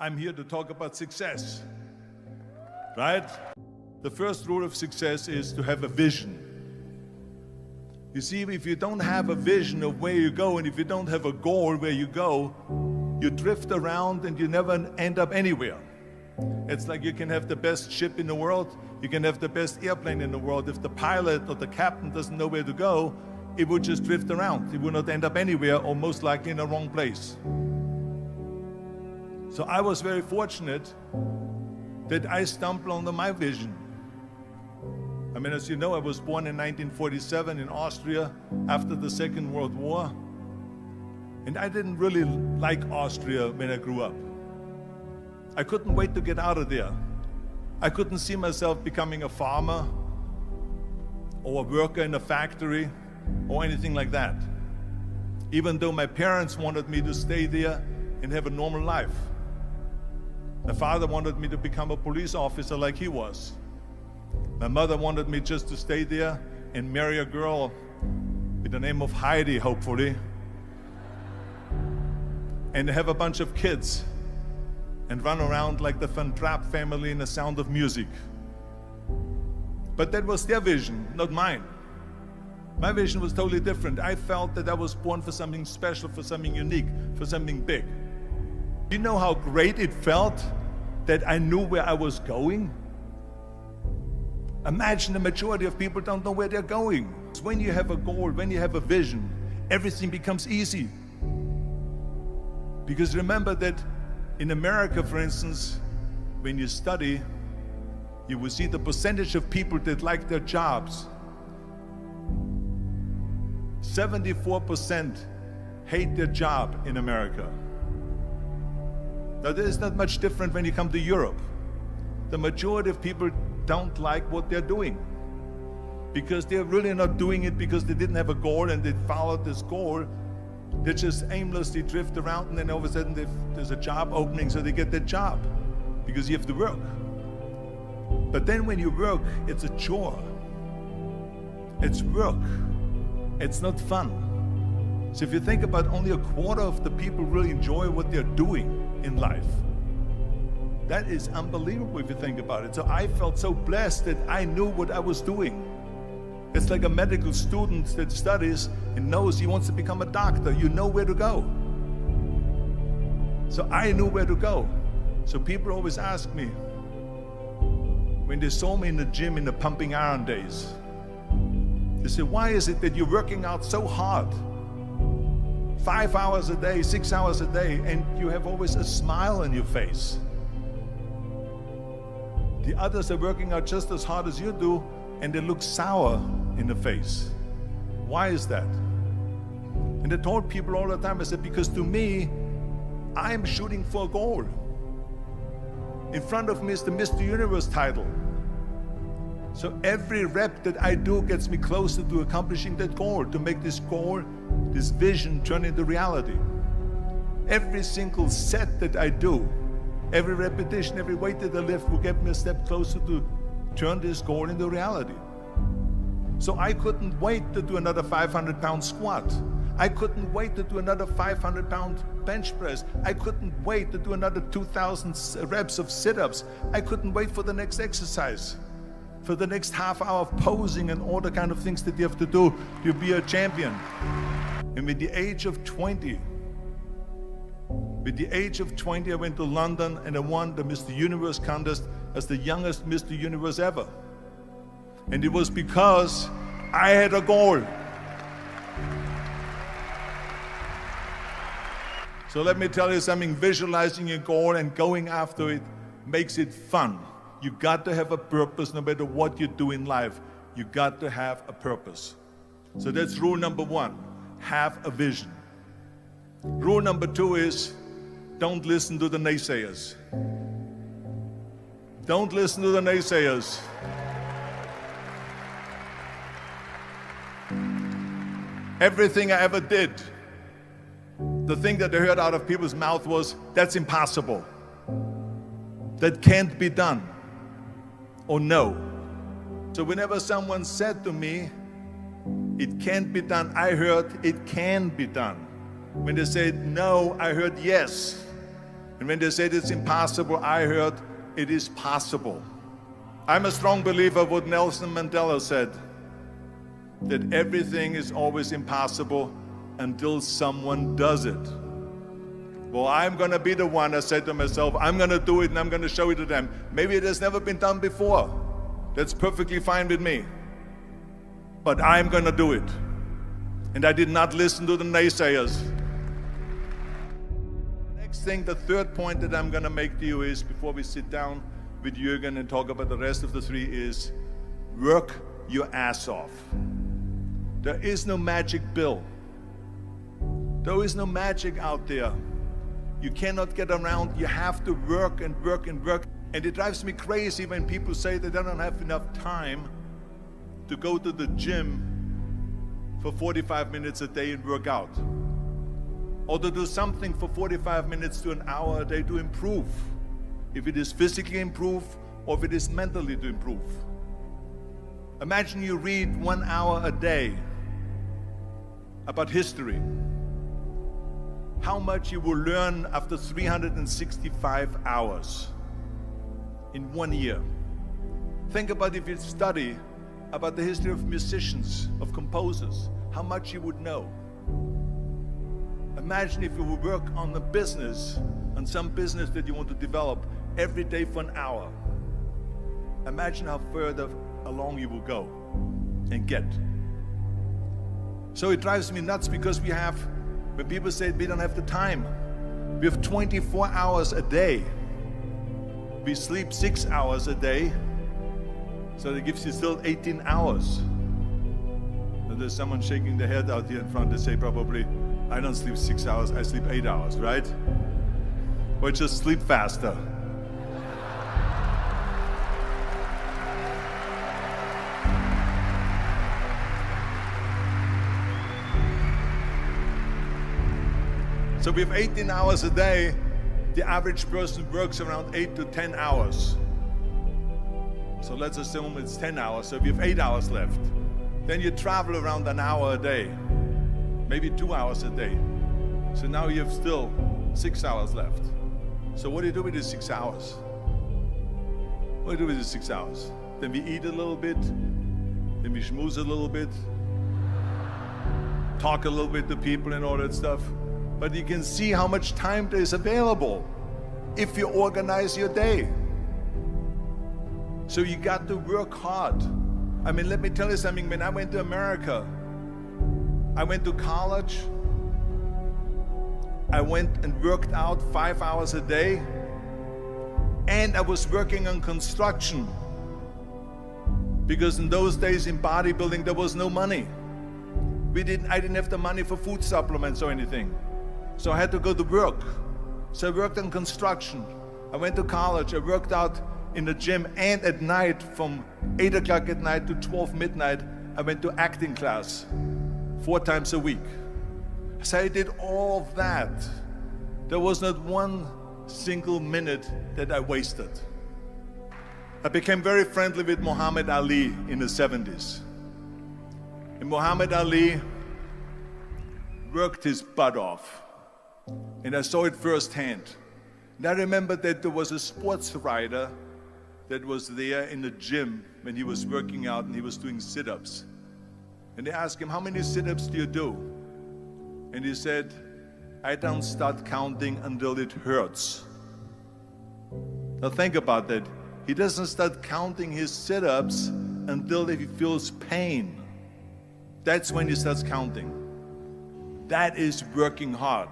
I'm here to talk about success, right? The first rule of success is to have a vision. You see, if you don't have a vision of where you go, and if you don't have a goal where you go, you drift around and you never end up anywhere. It's like you can have the best ship in the world, you can have the best airplane in the world. If the pilot or the captain doesn't know where to go, it would just drift around. It would not end up anywhere, or most likely in the wrong place. So I was very fortunate that I stumbled onto my vision. I mean, as you know, I was born in 1947 in Austria after the Second World War. And I didn't really like Austria when I grew up. I couldn't wait to get out of there. I couldn't see myself becoming a farmer or a worker in a factory or anything like that, even though my parents wanted me to stay there and have a normal life. My father wanted me to become a police officer like he was. My mother wanted me just to stay there and marry a girl with the name of Heidi, hopefully, and have a bunch of kids and run around like the Van Trapp family in The Sound of Music. But that was their vision, not mine. My vision was totally different. I felt that I was born for something special, for something unique, for something big. You know how great it felt that I knew where I was going? Imagine the majority of people don't know where they're going. When you have a goal, when you have a vision, everything becomes easy. Because remember that in America, for instance, when you study, you will see the percentage of people that like their jobs. 74% hate their job in America. Now, there's not much different when you come to Europe. The majority of people don't like what they're doing because they're really not doing it because they didn't have a goal and they followed this goal. They just aimlessly drift around, and then all of a sudden there's a job opening, so they get that job because you have to work. But then when you work, it's a chore. It's work. It's not fun. So if you think about, only a quarter of the people really enjoy what they're doing in life. That is unbelievable if you think about it. So I felt so blessed that I knew what I was doing. It's like a medical student that studies and knows he wants to become a doctor. You know where to go. So I knew where to go. So people always ask me, when they saw me in the gym in the pumping iron days, they said, why is it that you're working out so hard? 5 hours a day, 6 hours a day, and you have always a smile on your face. The others are working out just as hard as you do, and they look sour in the face. Why is that? And I told people all the time, I said, because to me, I'm shooting for a goal. In front of me is the Mr. Universe title. So every rep that I do gets me closer to accomplishing that goal, to make this goal, this vision turn into reality. Every single set that I do, every repetition, every weight that I lift will get me a step closer to turn this goal into reality. So I couldn't wait to do another 500-pound squat. I couldn't wait to do another 500-pound bench press. I couldn't wait to do another 2,000 reps of sit-ups. I couldn't wait for the next exercise, for the next half hour of posing and all the kind of things that you have to do to be a champion. And with the age of 20, I went to London and I won the Mr. Universe contest as the youngest Mr. Universe ever. And it was because I had a goal. So let me tell you something, visualizing a goal and going after it makes it fun. You got to have a purpose no matter what you do in life. You got to have a purpose. So that's rule number one, have a vision. Rule number two is, don't listen to the naysayers. Don't listen to the naysayers. Everything I ever did, the thing that I heard out of people's mouth was, that's impossible. That can't be done. Or no. So whenever someone said to me, it can't be done, I heard, it can be done. When they said no, I heard yes. And when they said it's impossible, I heard it is possible. I'm a strong believer of what Nelson Mandela said, that everything is always impossible until someone does it. Well, I'm gonna be the one, I said to myself, I'm gonna do it and I'm gonna show it to them. Maybe it has never been done before. That's perfectly fine with me. But I'm gonna do it. And I did not listen to the naysayers. The next thing, the third point that I'm gonna make to you is, before we sit down with Jürgen and talk about the rest of the three, is work your ass off. There is no magic pill. There is no magic out there. You cannot get around. You have to work and work and work. And it drives me crazy when people say that they don't have enough time to go to the gym for 45 minutes a day and work out. Or to do something for 45 minutes to an hour a day to improve. If it is physically improve or if it is mentally to improve. Imagine you read 1 hour a day about history. How much you will learn after 365 hours in 1 year. Think about if you study about the history of musicians, of composers, how much you would know. Imagine if you would work on a business, on some business that you want to develop every day for an hour. Imagine how further along you will go and get. So it drives me nuts because when people say we don't have the time, we have 24 hours a day. We sleep 6 hours a day, so that gives you still 18 hours. So there's someone shaking their head out here in front. They say probably, I don't sleep 6 hours, I sleep 8 hours, right? Or just sleep faster. So we have 18 hours a day. The average person works around 8 to 10 hours. So let's assume it's 10 hours, so we have 8 hours left. Then you travel around an hour a day, maybe 2 hours a day. So now you have still 6 hours left. So what do you do with these 6 hours? What do you do with these 6 hours? Then we eat a little bit, then we schmooze a little bit, talk a little bit to people and all that stuff. But you can see how much time there is available if you organize your day. So you got to work hard. I mean, let me tell you something. When I went to America, I went to college. I went and worked out 5 hours a day. And I was working on construction. Because in those days in bodybuilding, there was no money. I didn't have the money for food supplements or anything. So I had to go to work. So I worked on construction. I went to college. I worked out in the gym, and at night from 8 o'clock at night to 12 midnight, I went to acting class 4 times a week. So I did all of that. There was not one single minute that I wasted. I became very friendly with Muhammad Ali in the 70s. And Muhammad Ali worked his butt off. And I saw it firsthand. And I remember that there was a sports writer that was there in the gym when he was working out and he was doing sit-ups. And they asked him, how many sit-ups do you do? And he said, I don't start counting until it hurts. Now think about that. He doesn't start counting his sit-ups until he feels pain. That's when he starts counting. That is working hard.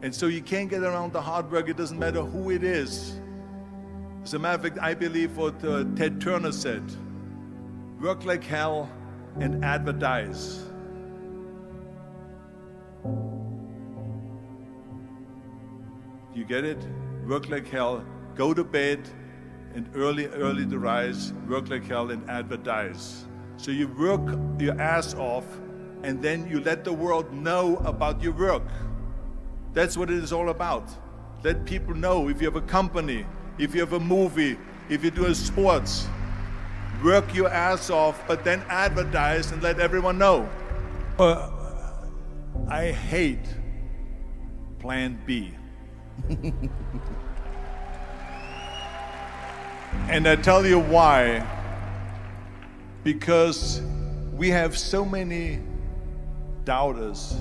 And so you can't get around the hard work. It doesn't matter who it is. As a matter of fact, I believe what Ted Turner said, work like hell and advertise. You get it? Work like hell, go to bed, and early to rise, work like hell and advertise. So you work your ass off, and then you let the world know about your work. That's what it is all about. Let people know. If you have a company, if you have a movie, if you do a sports, work your ass off, but then advertise and let everyone know. I hate plan B. And I tell you why. Because we have so many doubters,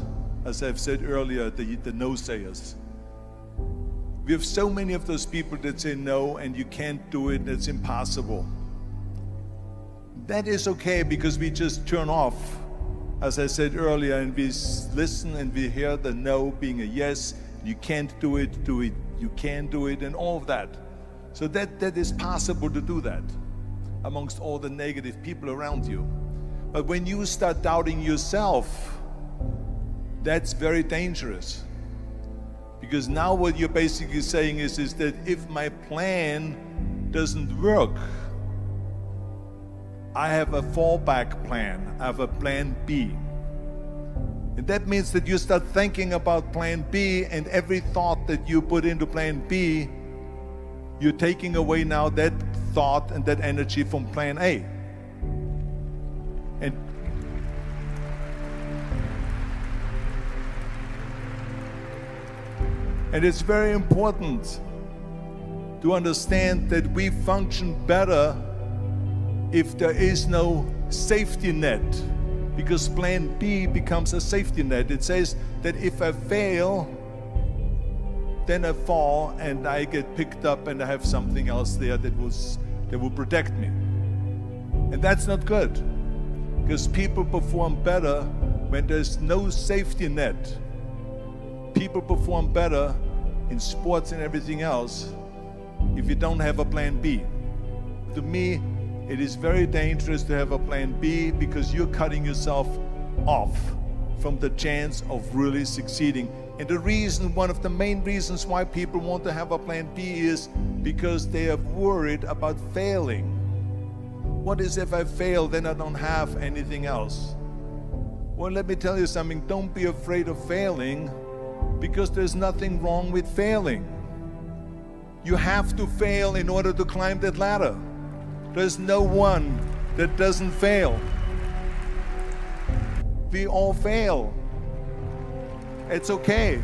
as I've said earlier, the naysayyers. We have so many of those people that say no, and you can't do it, it's impossible. That is okay, because we just turn off, as I said earlier, and we listen and we hear the no being a yes. You can't do it, you can do it, and all of that. So that is possible to do that amongst all the negative people around you. But when you start doubting yourself, that's very dangerous. Because now what you're basically saying is that if my plan doesn't work, I have a fallback plan, I have a plan B. And that means that you start thinking about plan B, and every thought that you put into plan B, you're taking away now that thought and that energy from plan A. And it's very important to understand that we function better if there is no safety net, because plan B becomes a safety net. It says that if I fail, then I fall and I get picked up and I have something else there that will protect me. And that's not good, because people perform better when there's no safety net. People perform better in sports and everything else if you don't have a plan B. To me, it is very dangerous to have a plan B, because you're cutting yourself off from the chance of really succeeding. And the reason, one of the main reasons why people want to have a plan B is because they are worried about failing. What is if I fail, then I don't have anything else? Well, let me tell you something, don't be afraid of failing, because there's nothing wrong with failing. You have to fail in order to climb that ladder. There's no one that doesn't fail. We all fail. It's okay.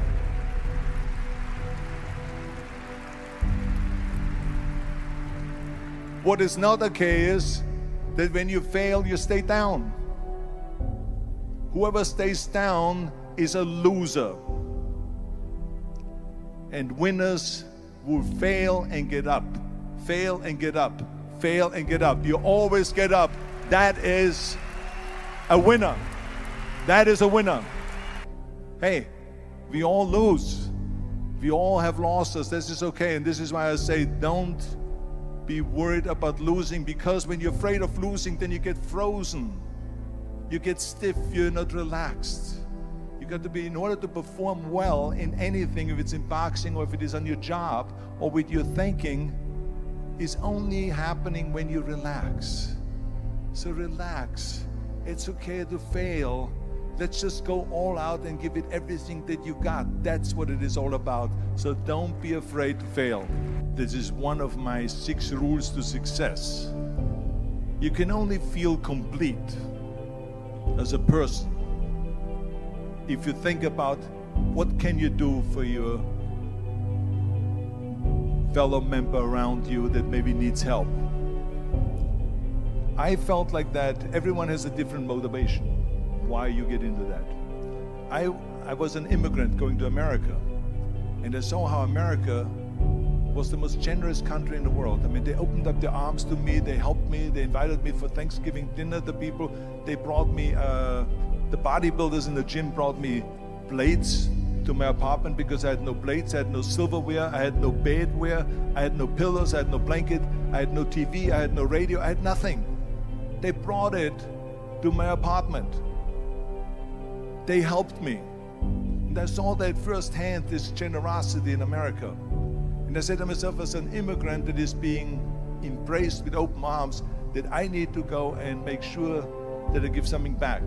What is not okay is that when you fail, you stay down. Whoever stays down is a loser. And winners will fail and get up, fail and get up, fail and get up. You always get up. That is a winner. That is a winner. Hey, we all lose. We all have losses. This is okay. And this is why I say don't be worried about losing, because when you're afraid of losing, then you get frozen. You get stiff. You're not relaxed. You got to be, in order to perform well in anything, if it's in boxing or if it is on your job or with your thinking, is only happening when you relax. So relax. It's okay to fail. Let's just go all out and give it everything that you got. That's what it is all about. So don't be afraid to fail. This is one of my 6 rules to success. You can only feel complete as a person if you think about what can you do for your fellow member around you that maybe needs help. I felt like that. Everyone has a different motivation why you get into that. I was an immigrant going to America, and I saw how America was the most generous country in the world. I mean, they opened up their arms to me, they helped me, they invited me for Thanksgiving dinner. The people, they brought me, the bodybuilders in the gym brought me plates to my apartment because I had no plates, I had no silverware, I had no bedware, I had no pillows, I had no blanket, I had no TV, I had no radio, I had nothing. They brought it to my apartment. They helped me. And I saw that firsthand, this generosity in America. And I said to myself, as an immigrant that is being embraced with open arms, that I need to go and make sure that I give something back.